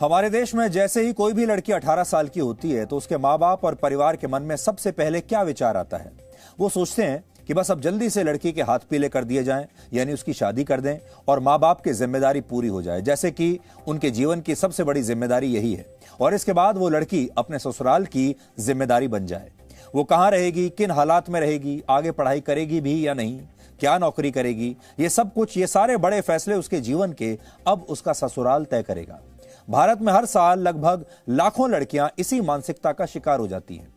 हमारे देश में जैसे ही कोई भी लड़की 18 साल की होती है तो उसके माँ बाप और परिवार के मन में सबसे पहले क्या विचार आता है। वो सोचते हैं कि बस अब जल्दी से लड़की के हाथ पीले कर दिए जाएं, यानी उसकी शादी कर दें और माँ बाप की जिम्मेदारी पूरी हो जाए, जैसे कि उनके जीवन की सबसे बड़ी जिम्मेदारी यही है। और इसके बाद वो लड़की अपने ससुराल की जिम्मेदारी बन जाए। वो कहाँ रहेगी, किन हालात में रहेगी, आगे पढ़ाई करेगी भी या नहीं, क्या नौकरी करेगी, ये सब कुछ, ये सारे बड़े फैसले उसके जीवन के अब उसका ससुराल तय करेगा। भारत में हर साल लगभग लाखों लड़कियां इसी मानसिकता का शिकार हो जाती हैं।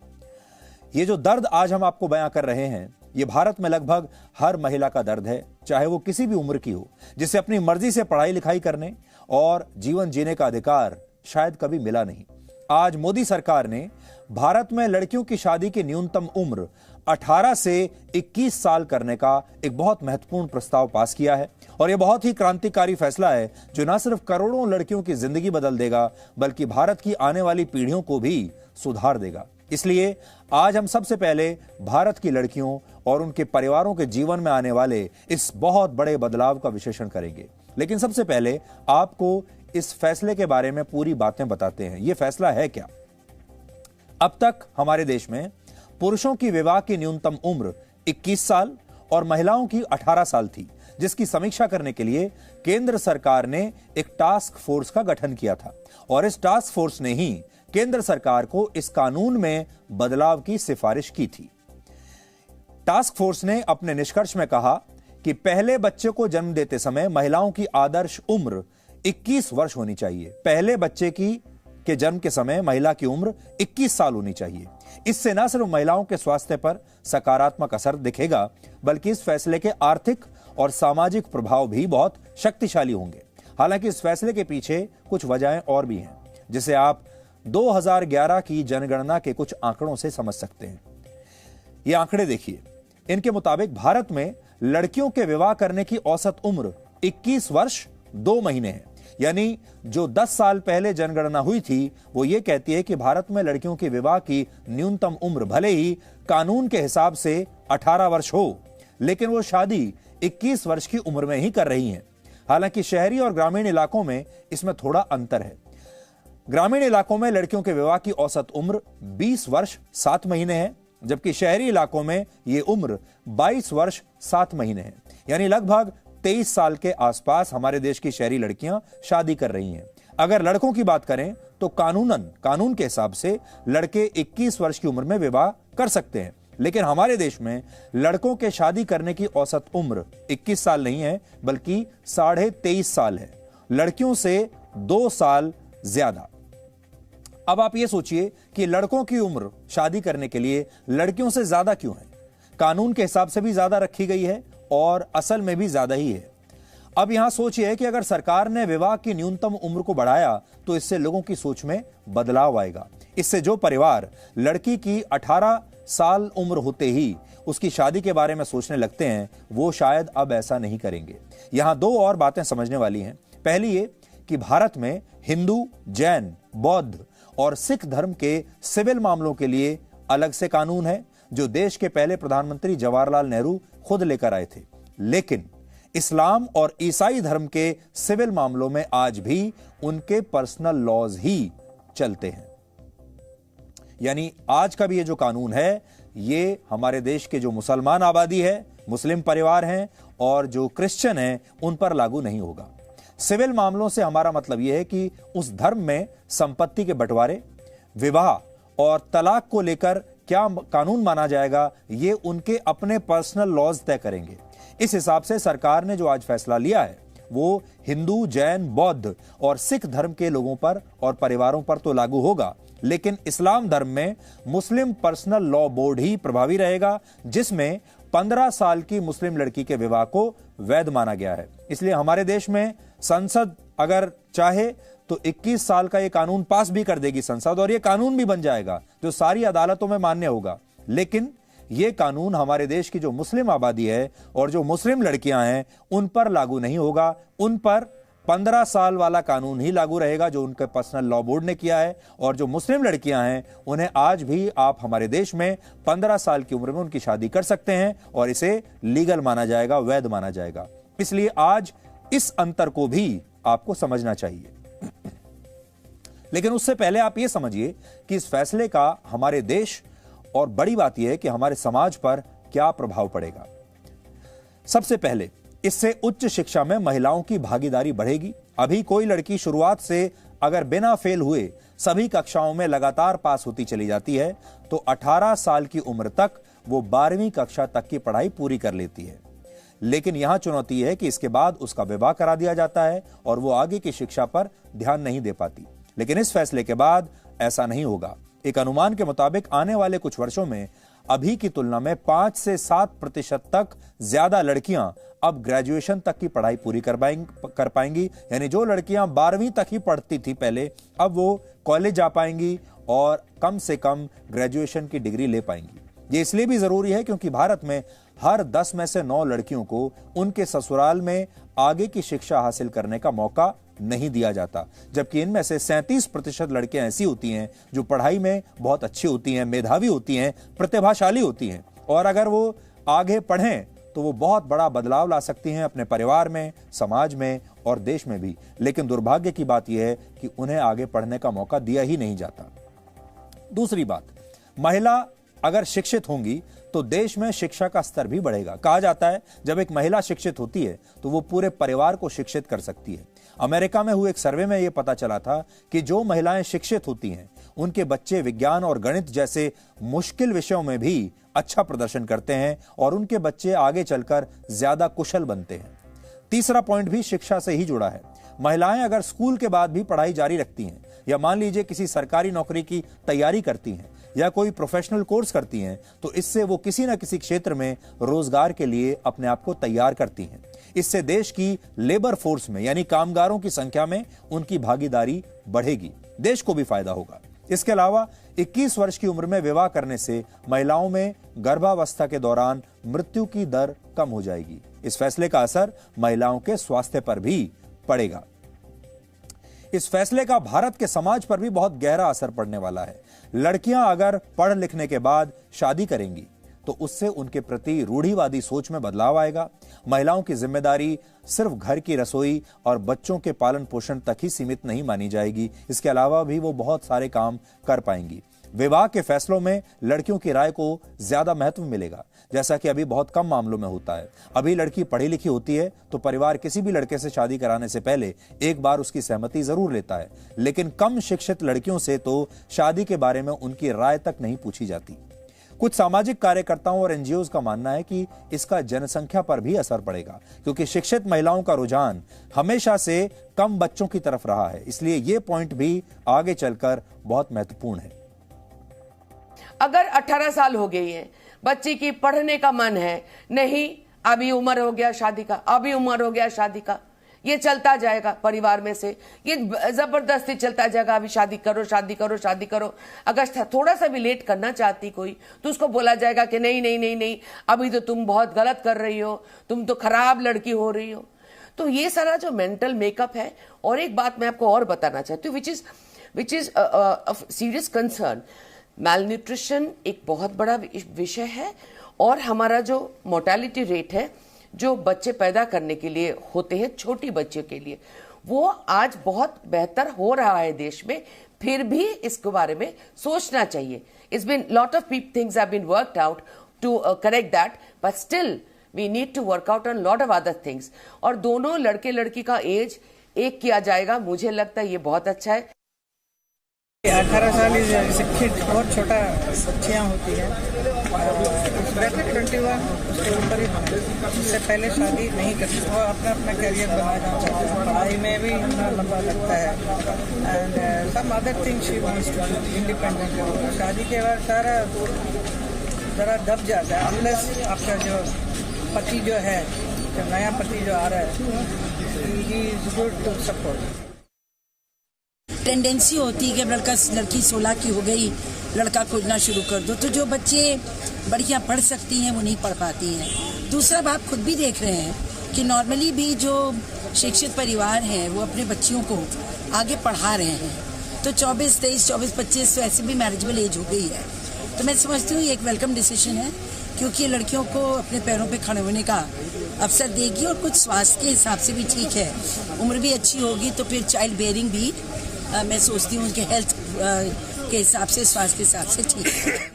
ये जो दर्द आज हम आपको बयां कर रहे हैं, ये भारत में लगभग हर महिला का दर्द है, चाहे वो किसी भी उम्र की हो, जिसे अपनी मर्जी से पढ़ाई लिखाई करने और जीवन जीने का अधिकार शायद कभी मिला नहीं। आज मोदी सरकार ने भारत में लड़कियों की शादी की न्यूनतम उम्र 18 से 21 साल करने का एक बहुत महत्वपूर्ण प्रस्ताव पास किया है। और यह बहुत ही क्रांतिकारी फैसला है जो न सिर्फ करोड़ों लड़कियों की जिंदगी बदल देगा, बल्कि भारत की आने वाली पीढ़ियों को भी सुधार देगा। इसलिए आज हम सबसे पहले भारत की लड़कियों और उनके परिवारों के जीवन में आने वाले इस बहुत बड़े बदलाव का विश्लेषण करेंगे। लेकिन सबसे पहले आपको इस फैसले के बारे में पूरी बातें बताते हैं। यह फैसला है क्या? अब तक हमारे देश में पुरुषों की विवाह की न्यूनतम उम्र 21 साल और महिलाओं की 18 साल थी, जिसकी समीक्षा करने के लिए केंद्र सरकार ने एक टास्क फोर्स का गठन किया था। और इस टास्क फोर्स ने ही केंद्र सरकार को इस कानून में बदलाव की सिफारिश की थी। टास्क फोर्स ने अपने निष्कर्ष में कहा कि पहले बच्चे को जन्म देते समय महिलाओं की आदर्श उम्र 21 वर्ष होनी चाहिए। पहले बच्चे के जन्म के समय महिला की उम्र 21 साल होनी चाहिए। इससे न सिर्फ महिलाओं के स्वास्थ्य पर सकारात्मक असर दिखेगा, बल्कि इस फैसले के आर्थिक और सामाजिक प्रभाव भी बहुत शक्तिशाली होंगे। हालांकि इस फैसले के पीछे कुछ वजहें और भी हैं, जिसे आप 2011 की जनगणना के कुछ आंकड़ों से समझ सकते हैं। ये आंकड़े देखिए। इनके मुताबिक भारत में लड़कियों के विवाह करने की औसत उम्र 21 वर्ष 2 महीने है। यानी जो 10 साल पहले जनगणना हुई थी वो ये कहती है कि भारत में लड़कियों के विवाह की न्यूनतम उम्र भले ही कानून के हिसाब से 18 वर्ष हो, लेकिन वो शादी 21 वर्ष की उम्र में ही कर रही हैं। हालांकि शहरी और ग्रामीण इलाकों में इसमें थोड़ा अंतर है। ग्रामीण इलाकों में लड़कियों के विवाह की औसत उम्र 20 वर्ष 7 महीने है, जबकि शहरी इलाकों में यह उम्र 22 वर्ष 7 महीने है। यानी लगभग 23 साल के आसपास हमारे देश की शहरी लड़कियां शादी कर रही हैं। अगर लड़कों की बात करें तो कानून के हिसाब से लड़के 21 वर्ष की उम्र में विवाह कर सकते हैं, लेकिन हमारे देश में लड़कों के शादी करने की औसत उम्र 21 साल नहीं है, बल्कि 23.5 साल है, लड़कियों से 2 साल ज्यादा। अब आप ये सोचिए कि लड़कों की उम्र शादी करने के लिए लड़कियों से ज्यादा क्यों है? कानून के हिसाब से भी ज्यादा रखी गई है और असल में भी ज्यादा ही है। अब यहां सोचिए कि अगर सरकार ने विवाह की न्यूनतम उम्र को बढ़ाया तो इससे लोगों की सोच में बदलाव आएगा। इससे जो परिवार लड़की की 18 साल उम्र होते ही उसकी शादी के बारे में सोचने लगते हैं, वो शायद अब ऐसा नहीं करेंगे। यहां 2 और बातें समझने वाली हैं। पहली ये कि भारत में हिंदू, जैन, बौद्ध और सिख धर्म के सिविल मामलों के लिए अलग से कानून है, जो देश के पहले प्रधानमंत्री जवाहरलाल नेहरू खुद लेकर आए थे। लेकिन इस्लाम और ईसाई धर्म के सिविल मामलों में आज भी उनके पर्सनल लॉज ही चलते हैं। यानी आज का भी ये जो कानून है, ये हमारे देश के जो मुसलमान आबादी है, मुस्लिम परिवार हैं और जो क्रिश्चियन हैं, उन पर लागू नहीं होगा। सिविल मामलों से हमारा मतलब यह है कि उस धर्म में संपत्ति के बंटवारे, विवाह और तलाक को लेकर क्या कानून माना जाएगा, ये उनके अपने पर्सनल लॉज तय करेंगे। इस हिसाब से सरकार ने जो आज फैसला लिया है वो हिंदू, जैन, बौद्ध और सिख धर्म के लोगों पर और परिवारों पर तो लागू होगा, लेकिन इस्लाम धर्म में मुस्लिम पर्सनल लॉ बोर्ड ही प्रभावी रहेगा, जिसमें 15 साल की मुस्लिम लड़की के विवाह को वैध माना गया है। इसलिए हमारे देश में संसद अगर चाहे तो 21 साल का यह कानून पास भी कर देगी संसद, और यह कानून भी बन जाएगा जो सारी अदालतों में मान्य होगा। लेकिन यह कानून हमारे देश की जो मुस्लिम आबादी है और जो मुस्लिम लड़कियां हैं उन पर लागू नहीं होगा। उन पर 15 साल वाला कानून ही लागू रहेगा जो उनके पर्सनल लॉ बोर्ड ने किया है। और जो मुस्लिम लड़कियां हैं उन्हें आज भी आप हमारे देश में 15 साल की उम्र में उनकी शादी कर सकते हैं और इसे लीगल माना जाएगा, वैध माना जाएगा। इसलिए आज इस अंतर को भी आपको समझना चाहिए। लेकिन उससे पहले आप ये समझिए कि इस फैसले का हमारे देश और बड़ी बात यह है कि हमारे समाज पर क्या प्रभाव पड़ेगा। सबसे पहले इससे उच्च शिक्षा में महिलाओं की भागीदारी बढ़ेगी। अभी कोई लड़की शुरुआत से अगर बिना फेल हुए सभी कक्षाओं में लगातार पास होती चली जाती है तो 18 साल की उम्र तक वो 12वीं कक्षा तक की पढ़ाई पूरी कर लेती है। लेकिन यहां चुनौती है कि इसके बाद उसका विवाह करा दिया जाता है और वो आगे की शिक्षा पर ध्यान नहीं दे पाती। लेकिन इस फैसले के बाद ऐसा नहीं होगा। एक अनुमान के मुताबिक आने वाले कुछ वर्षों में अभी की तुलना में 5 से 7% तक ज्यादा लड़कियां अब ग्रेजुएशन तक की पढ़ाई पूरी कर पाएंगी। यानी जो लड़कियां 12वीं तक ही पढ़ती थी पहले, अब वो कॉलेज जा पाएंगी और कम से कम ग्रेजुएशन की डिग्री ले पाएंगी। ये इसलिए भी जरूरी है क्योंकि भारत में हर 10 में से 9 लड़कियों को उनके ससुराल में आगे की शिक्षा हासिल करने का मौका नहीं दिया जाता, जबकि इनमें से 37% लड़कियां ऐसी होती हैं जो पढ़ाई में बहुत अच्छी होती हैं, मेधावी होती हैं, प्रतिभाशाली होती हैं और अगर वो आगे पढ़ें तो वो बहुत बड़ा बदलाव ला सकती हैं अपने परिवार में, समाज में और देश में भी। लेकिन दुर्भाग्य की बात यह है कि उन्हें आगे पढ़ने का मौका दिया ही नहीं जाता। दूसरी बात, महिला अगर शिक्षित होंगी तो देश में शिक्षा का स्तर भी बढ़ेगा। कहा जाता है जब एक महिला शिक्षित होती है तो वो पूरे परिवार को शिक्षित कर सकती है। अमेरिका में हुए एक सर्वे में यह पता चला था कि जो महिलाएं शिक्षित होती हैं उनके बच्चे विज्ञान और गणित जैसे मुश्किल विषयों में भी अच्छा प्रदर्शन करते हैं और उनके बच्चे आगे चलकर ज्यादा कुशल बनते हैं। तीसरा पॉइंट भी शिक्षा से ही जुड़ा है। महिलाएं अगर स्कूल के बाद भी पढ़ाई जारी रखती हैं या मान लीजिए किसी सरकारी नौकरी की तैयारी करती हैं या कोई प्रोफेशनल कोर्स करती हैं तो इससे वो किसी न किसी क्षेत्र में रोजगार के लिए अपने आप को तैयार करती हैं। इससे देश की लेबर फोर्स में यानी कामगारों की संख्या में उनकी भागीदारी बढ़ेगी, देश को भी फायदा होगा। इसके अलावा 21 वर्ष की उम्र में विवाह करने से महिलाओं में गर्भावस्था के दौरान मृत्यु की दर कम हो जाएगी। इस फैसले का असर महिलाओं के स्वास्थ्य पर भी पड़ेगा। इस फैसले का भारत के समाज पर भी बहुत गहरा असर पड़ने वाला है। लड़कियां अगर पढ़ लिखने के बाद शादी करेंगी तो उससे उनके प्रति रूढ़िवादी सोच में बदलाव आएगा। महिलाओं की जिम्मेदारी सिर्फ घर की रसोई और बच्चों के पालन पोषण तक ही सीमित नहीं मानी जाएगी, इसके अलावा भी वो बहुत सारे काम कर पाएंगी। विवाह के फैसलों में लड़कियों की राय को ज्यादा महत्व मिलेगा, जैसा कि अभी बहुत कम मामलों में होता है। अभी लड़की पढ़ी लिखी होती है तो परिवार किसी भी लड़के से शादी कराने से पहले एक बार उसकी सहमति जरूर लेता है, लेकिन कम शिक्षित लड़कियों से तो शादी के बारे में उनकी राय तक नहीं पूछी जाती। कुछ सामाजिक कार्यकर्ताओं और एनजीओज का मानना है कि इसका जनसंख्या पर भी असर पड़ेगा, क्योंकि शिक्षित महिलाओं का रुझान हमेशा से कम बच्चों की तरफ रहा है। इसलिए यह पॉइंट भी आगे चलकर बहुत महत्वपूर्ण है। अगर 18 साल हो गई है, बच्ची की पढ़ने का मन है, नहीं अभी उम्र हो गया शादी का, अभी उम्र हो गया शादी का, ये चलता जाएगा परिवार में से, ये जबरदस्ती चलता जाएगा, अभी शादी करो शादी करो शादी करो। अगर थोड़ा सा भी लेट करना चाहती कोई तो उसको बोला जाएगा कि नहीं नहीं नहीं नहीं, अभी तो तुम बहुत गलत कर रही हो, तुम तो खराब लड़की हो रही हो। तो ये सारा जो मेंटल मेकअप है। और एक बात मैं आपको और बताना चाहती हूँ which is serious concern. Malnutrition एक बहुत बड़ा विषय है और हमारा जो मोर्टेलिटी रेट है जो बच्चे पैदा करने के लिए होते हैं छोटी बच्चियों के लिए, वो आज बहुत बेहतर हो रहा है देश में। फिर भी इसके बारे में सोचना चाहिए। It's been lot of things have been worked out to correct that, but still we need to work out on lot of other things. और दोनों लड़के लड़की का एज एक किया जाएगा, मुझे लगता है ये बहुत अच्छा है। 18 साल शिक्षित बहुत छोटा बच्चियाँ होती हैं, 21 उसके ऊपर ही उससे पहले शादी नहीं करती। वो अपना अपना करियर बनाना चाहते हैं, पढ़ाई में भी इतना लंबा लगता है and some other things she wants to do independent. शादी के बाद सारा ज़रा दब जाता है अनलेस आपका जो पति जो है, जो नया पति जो आ रहा है, he is good to support. Tendency होती है कि लड़की 16 की हो गई, लड़का खोजना शुरू कर दो, तो जो बच्चे बढ़िया पढ़ सकती हैं वो नहीं पढ़ पाती हैं। दूसरा आप खुद भी देख रहे हैं कि नॉर्मली भी जो शिक्षित परिवार हैं वो अपने बच्चियों को आगे पढ़ा रहे हैं, तो 24, 23, 24, 25 तो ऐसे भी मैरिजेबल एज हो गई है। तो मैं समझती हूँ ये एक वेलकम डिसीजन है, क्योंकि लड़कियों को अपने पैरों पे खड़े होने का अवसर देगी और कुछ स्वास्थ्य के हिसाब से भी ठीक है। उम्र भी अच्छी होगी तो फिर चाइल्ड बेयरिंग भी मैं सोचती हूँ उनके हेल्थ के हिसाब से, स्वास्थ्य के हिसाब से ठीक है।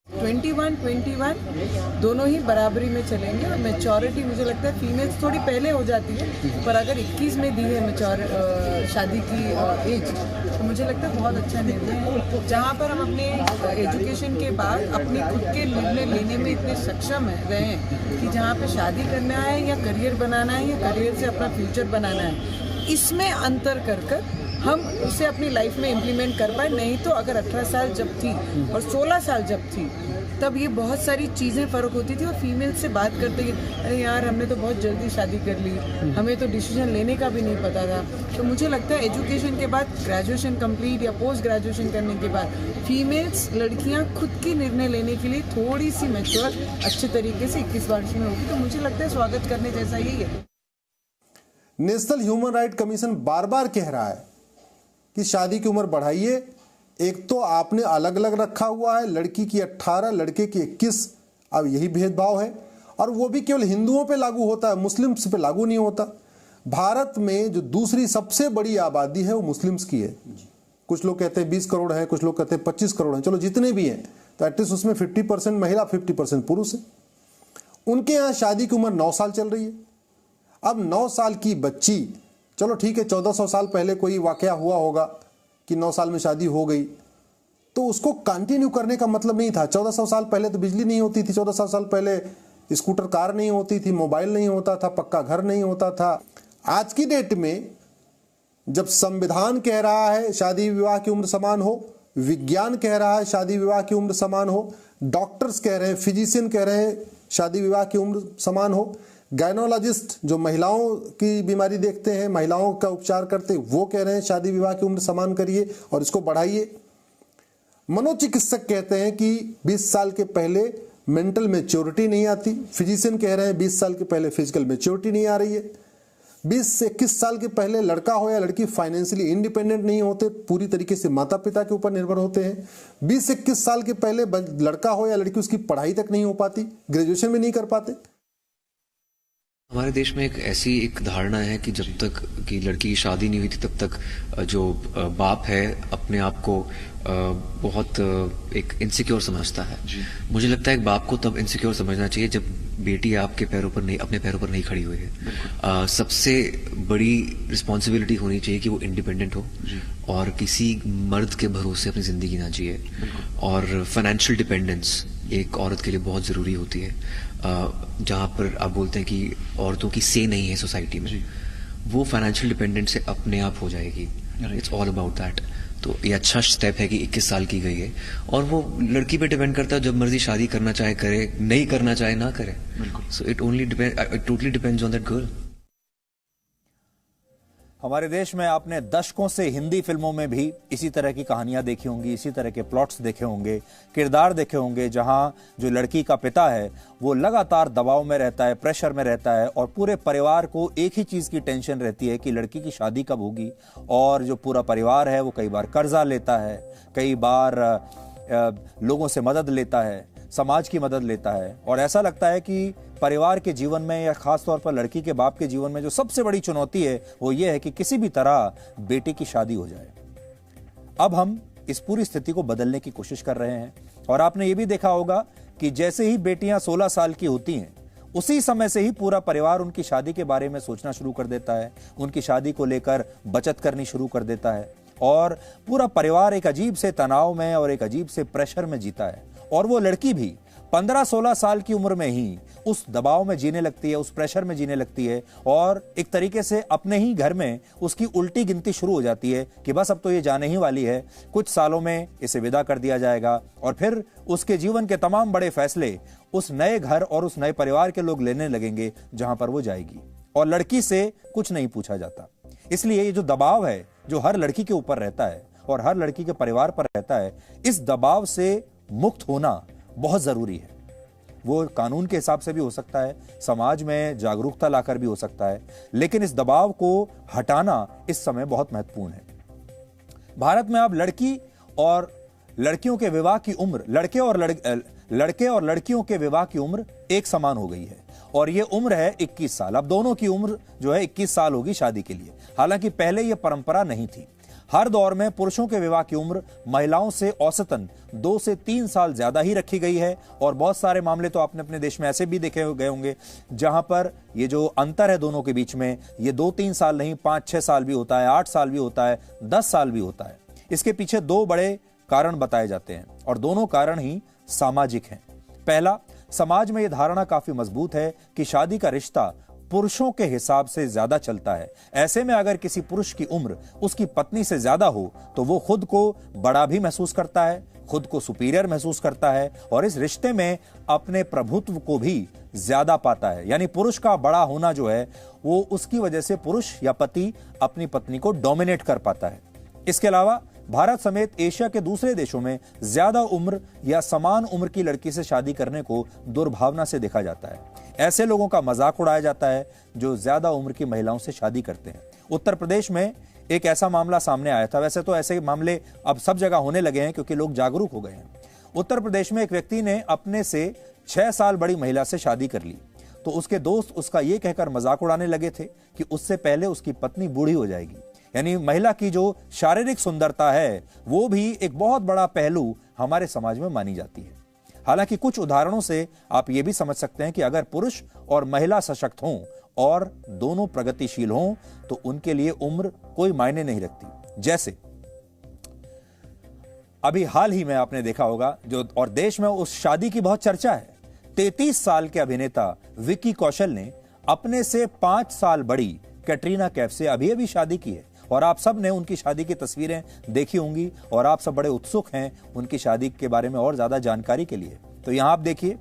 21 दोनों ही बराबरी में चलेंगे और मैच्योरिटी मुझे लगता है फीमेल्स थोड़ी पहले हो जाती है, पर अगर 21 में दी है शादी की एज, तो मुझे लगता है बहुत अच्छा निर्णय है। जहाँ पर हम अपने एजुकेशन के बाद अपने खुद के निर्णय लेने में इतने सक्षम रहे हैं कि जहाँ पे शादी करना है या करियर बनाना है या करियर से अपना फ्यूचर बनाना है, इसमें अंतर कर हम उसे अपनी लाइफ में इम्प्लीमेंट कर पाए। नहीं तो अगर 18 साल जब थी और 16 साल जब थी, तब ये बहुत सारी चीज़ें फ़र्क होती थी और फीमेल से बात करते कि अरे यार हमने तो बहुत जल्दी शादी कर ली, हमें तो डिसीजन लेने का भी नहीं पता था। तो मुझे लगता है एजुकेशन के बाद, ग्रेजुएशन कंप्लीट या पोस्ट ग्रेजुएशन करने के बाद फीमेल्स, लड़कियाँ खुद की निर्णय लेने के लिए थोड़ी सी मैच्योर अच्छे तरीके से 21 वर्ष में होगी, तो मुझे लगता है स्वागत करने जैसा यही है। नेशनल ह्यूमन राइट कमीशन बार बार कह रहा है कि शादी की उम्र बढ़ाइए। एक तो आपने अलग अलग रखा हुआ है, लड़की की 18, लड़के की 21, अब यही भेदभाव है, और वो भी केवल हिंदुओं पे लागू होता है, मुस्लिम्स पे लागू नहीं होता। भारत में जो दूसरी सबसे बड़ी आबादी है वो मुस्लिम्स की है। कुछ लोग कहते हैं 20 करोड़ है, कुछ लोग कहते हैं 25 करोड़ है, चलो जितने भी हैं, तो एटलीस्ट उसमें 50% महिला, 50% पुरुष है। उनके यहाँ शादी की उम्र 9 साल चल रही है। अब 9 साल की बच्ची, चलो ठीक है 1400 साल पहले कोई वाकया हुआ होगा कि 9 साल में शादी हो गई, तो उसको कंटिन्यू करने का मतलब नहीं था। 1400 साल पहले तो बिजली नहीं होती थी, 1400 साल पहले स्कूटर कार नहीं होती थी, मोबाइल नहीं होता था, पक्का घर नहीं होता था। आज की डेट में जब संविधान कह रहा है शादी विवाह की उम्र समान हो, विज्ञान कह रहा है शादी विवाह की उम्र समान हो, डॉक्टर्स कह रहे हैं, फिजिशियन कह रहे हैं शादी विवाह की उम्र समान हो, गायनोलॉजिस्ट जो महिलाओं की बीमारी देखते हैं, महिलाओं का उपचार करते हैं, वो कह रहे हैं शादी विवाह की उम्र समान करिए और इसको बढ़ाइए। मनोचिकित्सक कहते हैं कि 20 साल के पहले मेंटल मैच्योरिटी नहीं आती, फिजिशियन कह रहे हैं 20 साल के पहले फिजिकल मैच्योरिटी नहीं आ रही है, 20 से 21 साल के पहले लड़का हो या लड़की फाइनेंशियली इंडिपेंडेंट नहीं होते, पूरी तरीके से माता पिता के ऊपर निर्भर होते हैं। 20 से 21 साल के पहले लड़का हो या लड़की उसकी पढ़ाई तक नहीं हो पाती, ग्रेजुएशन भी नहीं कर पाते। हमारे देश में एक धारणा है कि जब तक कि लड़की की शादी नहीं हुई थी तब तक जो बाप है अपने आप को बहुत एक इनसिक्योर समझता है। मुझे लगता है एक बाप को तब इनसिक्योर समझना चाहिए जब बेटी अपने पैरों पर नहीं खड़ी हुई है। सबसे बड़ी रिस्पॉन्सिबिलिटी होनी चाहिए कि वो इंडिपेंडेंट हो और किसी मर्द के भरोसे अपनी जिंदगी ना जिए। और फाइनेंशियल डिपेंडेंस एक औरत के लिए बहुत जरूरी होती है। जहां पर आप बोलते हैं कि औरतों की से नहीं है सोसाइटी में, वो फाइनेंशियल डिपेंडेंट से अपने आप हो जाएगी। It's all about that. तो ये अच्छा स्टेप है कि 21 साल की गई है और वो लड़की पे डिपेंड करता है, जब मर्जी शादी करना चाहे करे, नहीं करना चाहे ना करे। So it totally depends on that girl. हमारे देश में आपने दशकों से हिंदी फिल्मों में भी इसी तरह की कहानियां देखी होंगी, इसी तरह के प्लॉट्स देखे होंगे, किरदार देखे होंगे, जहां जो लड़की का पिता है वो लगातार दबाव में रहता है, प्रेशर में रहता है और पूरे परिवार को एक ही चीज़ की टेंशन रहती है कि लड़की की शादी कब होगी। और जो पूरा परिवार है वो कई बार कर्जा लेता है, कई बार लोगों से मदद लेता है, समाज की मदद लेता है। और ऐसा लगता है कि परिवार के जीवन में या खास तौर पर लड़की के बाप के जीवन में जो सबसे बड़ी चुनौती है वो ये है कि किसी भी तरह बेटी की शादी हो जाए। अब हम इस पूरी स्थिति को बदलने की कोशिश कर रहे हैं और आपने ये भी देखा होगा कि जैसे ही बेटियां 16 साल की होती हैं उसी समय से ही पूरा परिवार उनकी शादी के बारे में सोचना शुरू कर देता है, उनकी शादी को लेकर बचत करनी शुरू कर देता है और पूरा परिवार एक अजीब से तनाव में और एक अजीब से प्रेशर में जीता है। और वो लड़की भी 15-16 साल की उम्र में ही उस दबाव में जीने लगती है, उस प्रेशर में जीने लगती है और एक तरीके से अपने ही घर में उसकी उल्टी गिनती शुरू हो जाती है कि बस अब तो ये जाने ही वाली है, कुछ सालों में इसे विदा कर दिया जाएगा और फिर उसके जीवन के तमाम बड़े फैसले उस नए घर और उस नए परिवार के लोग लेने लगेंगे जहां पर वो जाएगी और लड़की से कुछ नहीं पूछा जाता। इसलिए ये जो दबाव है जो हर लड़की के ऊपर रहता है और हर लड़की के परिवार पर रहता है, इस दबाव से मुक्त होना बहुत जरूरी है। वो कानून के हिसाब से भी हो सकता है, समाज में जागरूकता लाकर भी हो सकता है, लेकिन इस दबाव को हटाना इस समय बहुत महत्वपूर्ण है। भारत में अब लड़की और लड़कियों के विवाह की उम्र, लड़के और लड़कियों के विवाह की उम्र एक समान हो गई है और ये उम्र है 21 साल। अब दोनों की उम्र जो है 21 साल होगी शादी के लिए। हालांकि पहले ये परंपरा नहीं थी। हर दौर में पुरुषों के विवाह की उम्र महिलाओं से औसतन 2 से 3 साल ज्यादा ही रखी गई है। और बहुत सारे मामले तो आपने अपने देश में ऐसे भी देखे गए होंगे जहां पर ये जो अंतर है दोनों के बीच में, ये 2-3 साल नहीं, 5-6 साल भी होता है, 8 साल भी होता है, 10 साल भी होता है। इसके पीछे 2 बड़े कारण बताए जाते हैं और दोनों कारण ही सामाजिक हैं। पहला, समाज में यह धारणा काफी मजबूत है कि शादी का रिश्ता पुरुषों के हिसाब से ज्यादा चलता है। ऐसे में अगर किसी पुरुष की उम्र उसकी पत्नी से ज्यादा हो तो वो खुद को बड़ा भी महसूस करता है, खुद को सुपीरियर महसूस करता है और इस रिश्ते में अपने प्रभुत्व को भी ज्यादा पाता है। यानी पुरुष का बड़ा होना जो है वो उसकी वजह से पुरुष या पति अपनी पत्नी को डोमिनेट कर पाता है। इसके अलावा भारत समेत एशिया के दूसरे देशों में ज्यादा उम्र या समान उम्र की लड़की से शादी करने को दुर्भावना से देखा जाता है। ऐसे लोगों का मजाक उड़ाया जाता है जो ज्यादा उम्र की महिलाओं से शादी करते हैं। उत्तर प्रदेश में एक ऐसा मामला सामने आया था। वैसे तो ऐसे मामले अब सब जगह होने लगे हैं क्योंकि लोग जागरूक हो गए हैं। उत्तर प्रदेश में एक व्यक्ति ने अपने से 6 साल बड़ी महिला से शादी कर ली तो उसके दोस्त उसका ये कहकर मजाक उड़ाने लगे थे कि उससे पहले उसकी पत्नी बूढ़ी हो जाएगी। यानी महिला की जो शारीरिक सुंदरता है वो भी एक बहुत बड़ा पहलू हमारे समाज में मानी जाती है। हालांकि कुछ उदाहरणों से आप ये भी समझ सकते हैं कि अगर पुरुष और महिला सशक्त हों और दोनों प्रगतिशील हों तो उनके लिए उम्र कोई मायने नहीं रखती। जैसे अभी हाल ही में आपने देखा होगा जो और देश में उस शादी की बहुत चर्चा है। 33 साल के अभिनेता विक्की कौशल ने अपने से 5 साल बड़ी कैटरीना कैफ से अभी अभी शादी की है और आप सब ने उनकी शादी की तस्वीरें देखी होंगी और आप सब बड़े उत्सुक हैं उनकी शादी के बारे में और ज्यादा जानकारी के लिए। तो यहां आप देखिए,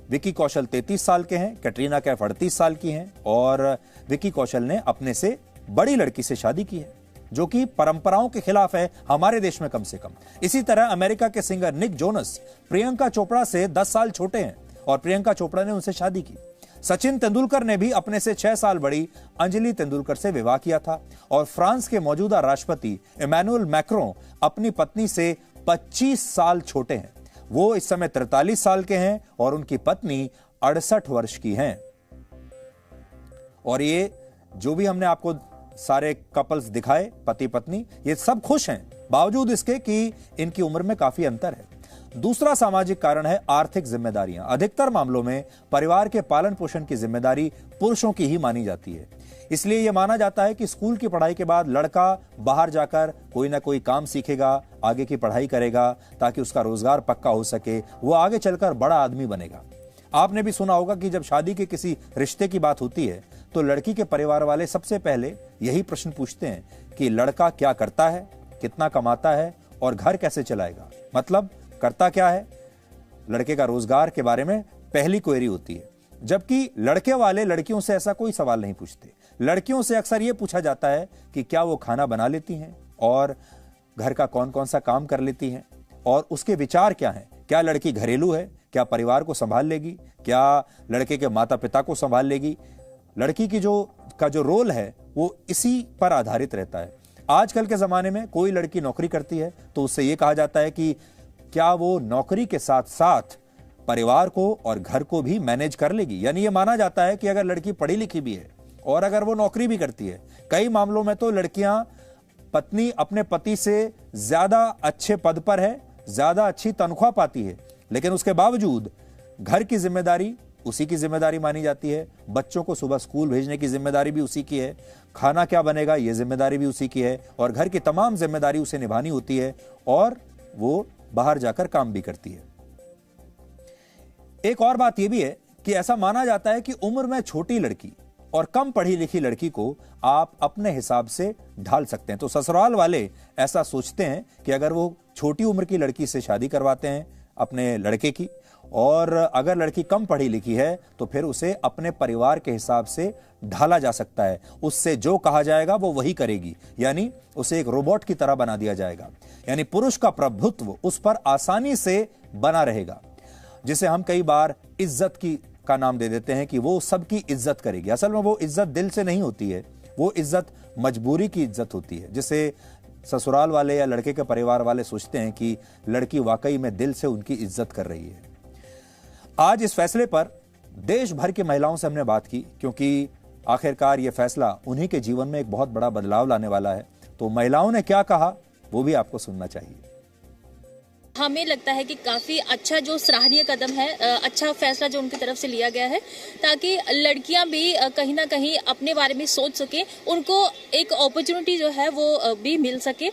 विक्की कौशल 33 साल के हैं, कैटरीना कैफ 38 साल की हैं और विक्की कौशल ने अपने से बड़ी लड़की से शादी की है जो कि परंपराओं के खिलाफ है हमारे देश में कम से कम। इसी तरह अमेरिका के singer Nick Jonas Priyanka Chopra से 10 साल छोटे हैं और प्रियंका चोपड़ा ने उनसे शादी की। सचिन तेंदुलकर ने भी अपने से 6 साल बड़ी अंजलि तेंदुलकर से विवाह किया था और फ्रांस के मौजूदा राष्ट्रपति इमैनुअल मैक्रों अपनी पत्नी से 25 साल छोटे हैं। वो इस समय 43 साल के हैं और उनकी पत्नी 68 वर्ष की हैं। और ये जो भी हमने आपको सारे कपल्स दिखाए, पति पत्नी, ये सब खुश हैं बावजूद इसके कि इनकी उम्र में काफी अंतर है। दूसरा सामाजिक कारण है आर्थिक जिम्मेदारियां। अधिकतर मामलों में परिवार के पालन पोषण की जिम्मेदारी पुरुषों की ही मानी जाती है। इसलिए यह माना जाता है कि स्कूल की पढ़ाई के बाद लड़का बाहर जाकर कोई ना कोई काम सीखेगा, आगे की पढ़ाई करेगा ताकि उसका रोजगार पक्का हो सके, वो आगे चलकर बड़ा आदमी बनेगा। आपने भी सुना होगा कि जब शादी के किसी रिश्ते की बात होती है तो लड़की के परिवार वाले सबसे पहले यही प्रश्न पूछते हैं कि लड़का क्या करता है, कितना कमाता है और घर कैसे चलाएगा। मतलब करता क्या है, लड़के का रोजगार के बारे में पहली क्वेरी होती है। जबकि लड़के वाले लड़कियों से ऐसा कोई सवाल नहीं पूछते। लड़कियों से अक्सर यह पूछा जाता है कि क्या वो खाना बना लेती हैं और घर का कौन कौन सा काम कर लेती हैं और उसके विचार क्या हैं। क्या लड़की घरेलू है, क्या परिवार को संभाल लेगी, क्या लड़के के माता पिता को संभाल लेगी। लड़की की जो रोल है वो इसी पर आधारित रहता है। आजकल के जमाने में कोई लड़की नौकरी करती है तो उससे यह कहा जाता है कि क्या वो नौकरी के साथ साथ परिवार को और घर को भी मैनेज कर लेगी। यानी ये माना जाता है कि अगर लड़की पढ़ी लिखी भी है और अगर वो नौकरी भी करती है, कई मामलों में तो लड़कियां पत्नी अपने पति से ज्यादा अच्छे पद पर है, ज्यादा अच्छी तनख्वाह पाती है, लेकिन उसके बावजूद घर की जिम्मेदारी उसी की जिम्मेदारी मानी जाती है। बच्चों को सुबह स्कूल भेजने की जिम्मेदारी भी उसी की है, खाना क्या बनेगा ये जिम्मेदारी भी उसी की है और घर की तमाम जिम्मेदारी उसे निभानी होती है और वो बाहर जाकर काम भी करती है। एक और बात यह भी है कि ऐसा माना जाता है कि उम्र में छोटी लड़की और कम पढ़ी लिखी लड़की को आप अपने हिसाब से ढाल सकते हैं। तो ससुराल वाले ऐसा सोचते हैं कि अगर वो छोटी उम्र की लड़की से शादी करवाते हैं अपने लड़के की और अगर लड़की कम पढ़ी लिखी है तो फिर उसे अपने परिवार के हिसाब से ढाला जा सकता है। उससे जो कहा जाएगा वो वही करेगी, यानी उसे एक रोबोट की तरह बना दिया जाएगा। यानी पुरुष का प्रभुत्व उस पर आसानी से बना रहेगा, जिसे हम कई बार इज्जत का नाम दे देते हैं कि वो सबकी इज्जत करेगी। असल में वो इज्जत दिल से नहीं होती है, वो इज्जत मजबूरी की इज्जत होती है, जिसे ससुराल वाले या लड़के के परिवार वाले सोचते हैं कि लड़की वाकई में दिल से उनकी इज्जत कर रही है। आज इस फैसले पर देश भर की महिलाओं से हमने बात की क्योंकि आखिरकार यह फैसला उन्हीं के जीवन में एक बहुत बड़ा बदलाव लाने वाला है। तो महिलाओं ने क्या कहा वो भी आपको सुनना चाहिए। हमें लगता है कि काफी अच्छा जो सराहनीय कदम है, अच्छा फैसला जो उनकी तरफ से लिया गया है, ताकि लड़कियां भी कहीं ना कहीं अपने बारे में सोच सके, उनको एक अपॉर्चुनिटी जो है वो भी मिल सके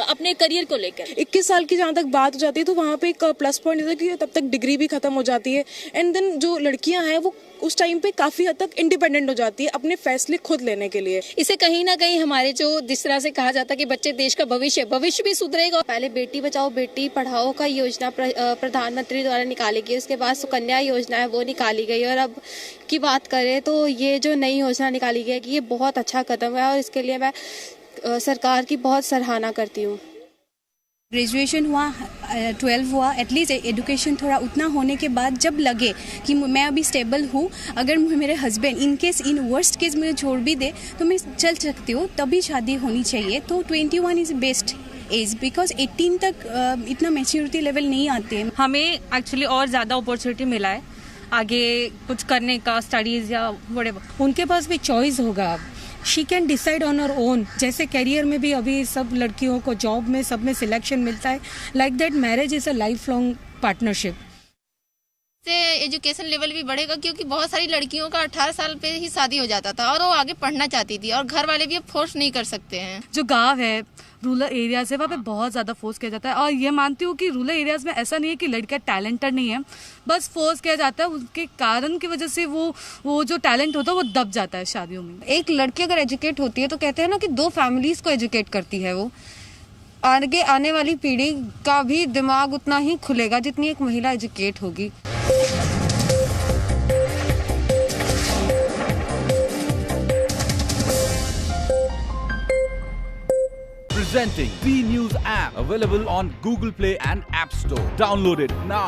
अपने करियर को लेकर। 21 साल की जहाँ तक बात हो जाती है तो वहाँ पे एक प्लस पॉइंट है कि तब तक डिग्री भी खत्म हो जाती है, एंड देन जो लड़कियां हैं वो उस टाइम पे काफी हद तक इंडिपेंडेंट हो जाती है अपने फैसले खुद लेने के लिए। इसे कहीं ना कहीं हमारे जो जिस तरह से कहा जाता है कि बच्चे देश का भविष्य भी सुधरेगा। पहले बेटी बचाओ बेटी पढ़ाओ का योजना प्रधानमंत्री द्वारा निकाली गई, उसके बाद सुकन्या योजना है वो निकाली गई, और अब की बात करें तो ये जो नई योजना निकाली गई है कि ये बहुत अच्छा कदम है और इसके लिए मैं सरकार की बहुत सराहना करती हूँ। ग्रेजुएशन हुआ, 12 हुआ, एटलीस्ट एजुकेशन थोड़ा उतना होने के बाद जब लगे कि मैं अभी स्टेबल हूँ, अगर मेरे हस्बैंड इन वर्स्ट केस मुझे छोड़ भी दे तो मैं चल सकती हूँ, तभी शादी होनी चाहिए। तो 21 इज़ बेस्ट एज, बिकॉज 18 तक इतना मैच्योरिटी लेवल नहीं आते हैं। हमें एक्चुअली और ज़्यादा अपॉर्चुनिटी मिला है आगे कुछ करने का, स्टडीज़ या व्हाटएवर। उनके पास भी चॉइस होगा, she can decide on her own. जैसे करियर में भी अभी सब लड़कियों को जॉब में सब में सिलेक्शन मिलता है, like that marriage is a life long partnership. से एजुकेशन लेवल भी बढ़ेगा, क्योंकि बहुत सारी लड़कियों का 18 साल पे ही शादी हो जाता था और वो आगे पढ़ना चाहती थी, और घर वाले भी अब फोर्स नहीं कर सकते हैं। जो गांव है, रूरल एरियाज है, वहाँ पे बहुत ज़्यादा फोर्स किया जाता है, और ये मानती हूँ कि रूरल एरियाज में ऐसा नहीं है कि लड़कियाँ टैलेंटेड नहीं है, बस फोर्स किया जाता है, उसके कारण की वजह से वो जो टैलेंट होता है वो दब जाता है शादियों में। एक लड़की अगर एजुकेट होती है तो कहते हैं ना कि 2 फैमिलीज को एजुकेट करती है, वो आगे आने वाली पीढ़ी का भी दिमाग उतना ही खुलेगा जितनी एक महिला एजुकेट होगी। Presenting V News app, available on Google Play and App Store. Download it now.